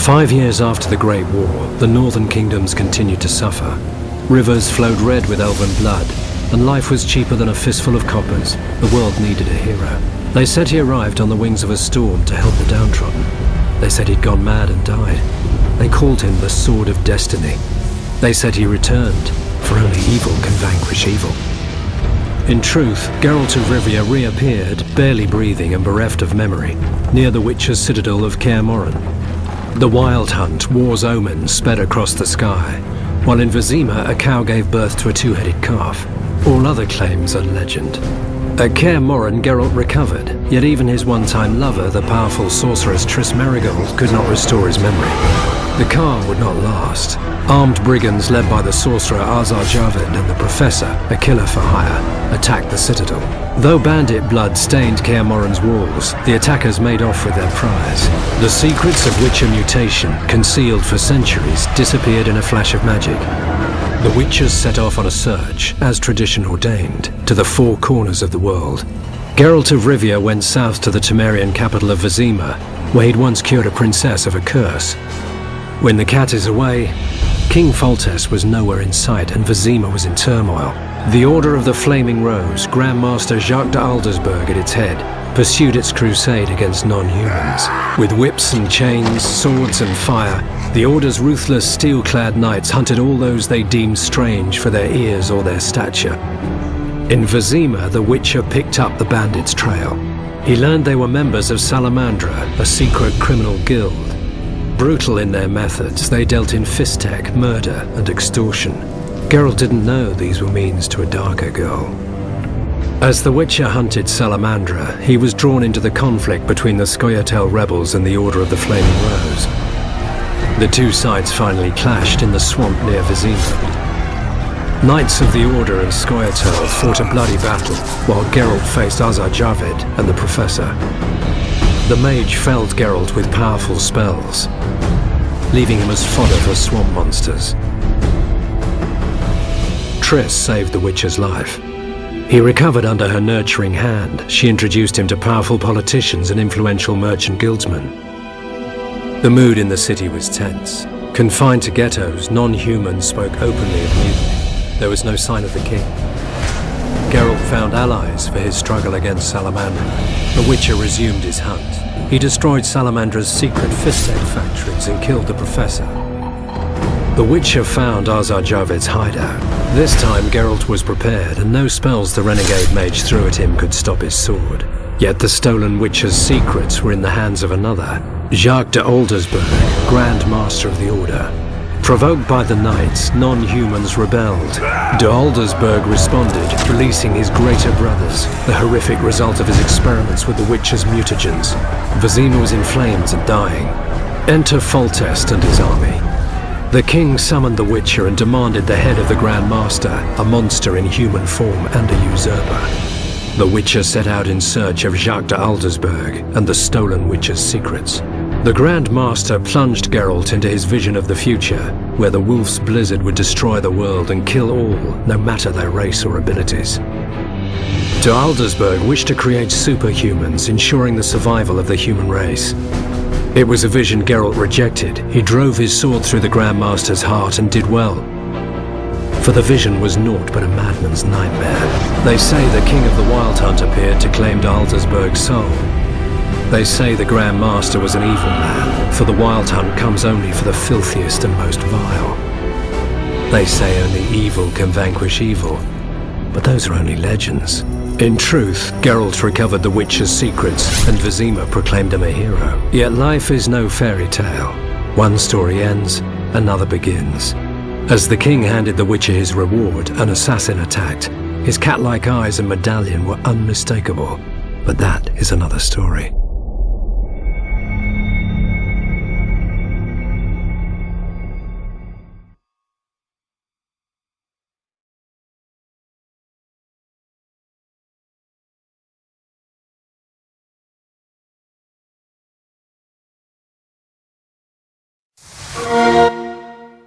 5 years after the Great War, the northern kingdoms continued to suffer. Rivers flowed red with elven blood, and life was cheaper than a fistful of coppers. The world needed a hero. They said he arrived on the wings of a storm to help the downtrodden. They said he'd gone mad and died. They called him the Sword of Destiny. They said he returned, for only evil can vanquish evil. In truth, Geralt of Rivia reappeared, barely breathing and bereft of memory, near the Witcher's citadel of Kaer Morhen. The Wild Hunt, war's omen, sped across the sky, while in Vizima a cow gave birth to a two-headed calf. All other claims are legend. At Kaer Morhen, Geralt recovered, yet even his one-time lover, the powerful sorceress Triss Merigold, could not restore his memory. The calm would not last. Armed brigands led by the sorcerer Azar Javed and the professor, a killer for hire, attacked the citadel. Though bandit blood stained Kaer Morhen's walls, the attackers made off with their prize. The secrets of Witcher mutation, concealed for centuries, disappeared in a flash of magic. The Witchers set off on a search, as tradition ordained, to the four corners of the world. Geralt of Rivia went south to the Temerian capital of Vizima, where he'd once cured a princess of a curse. When the cat is away, King Foltest was nowhere in sight and Vizima was in turmoil. The Order of the Flaming Rose, Grand Master Jacques de Aldersberg at its head, pursued its crusade against non-humans. With whips and chains, swords and fire, the Order's ruthless steel-clad knights hunted all those they deemed strange for their ears or their stature. In Vizima, the Witcher picked up the bandits' trail. He learned they were members of Salamandra, a secret criminal guild. Brutal in their methods, they dealt in fistech, murder and extortion. Geralt didn't know these were means to a darker goal. As the Witcher hunted Salamandra, he was drawn into the conflict between the Scoia'tael rebels and the Order of the Flaming Rose. The two sides finally clashed in the swamp near Vizima. Knights of the Order and Scoia'tael fought a bloody battle, while Geralt faced Azar Javed and the Professor. The mage felled Geralt with powerful spells, leaving him as fodder for swamp monsters. Triss saved the Witcher's life. He recovered under her nurturing hand. She introduced him to powerful politicians and influential merchant guildsmen. The mood in the city was tense. Confined to ghettos, non-humans spoke openly of mutiny. There was no sign of the king. Geralt found allies for his struggle against Salamandra. The Witcher resumed his hunt. He destroyed Salamandra's secret fistech factories and killed the Professor. The Witcher found Azar Javed's hideout. This time Geralt was prepared, and no spells the renegade mage threw at him could stop his sword. Yet the stolen Witcher's secrets were in the hands of another, Jacques de Aldersberg, Grand Master of the Order. Provoked by the knights, non-humans rebelled. De Aldersberg responded, releasing his greater brothers, the horrific result of his experiments with the Witcher's mutagens. Vizima was in flames and dying. Enter Foltest and his army. The king summoned the Witcher and demanded the head of the Grand Master, a monster in human form and a usurper. The Witcher set out in search of Jacques de Aldersberg and the stolen Witcher's secrets. The Grand Master plunged Geralt into his vision of the future, where the wolf's blizzard would destroy the world and kill all, no matter their race or abilities. De Aldersberg wished to create superhumans, ensuring the survival of the human race. It was a vision Geralt rejected. He drove his sword through the Grand Master's heart and did well. For the vision was naught but a madman's nightmare. They say the king of the Wild Hunt appeared to claim de Aldersberg's soul. They say the Grand Master was an evil man, for the Wild Hunt comes only for the filthiest and most vile. They say only evil can vanquish evil, but those are only legends. In truth, Geralt recovered the Witcher's secrets, and Vizima proclaimed him a hero. Yet life is no fairy tale. One story ends, another begins. As the king handed the Witcher his reward, an assassin attacked. His cat-like eyes and medallion were unmistakable, but that is another story.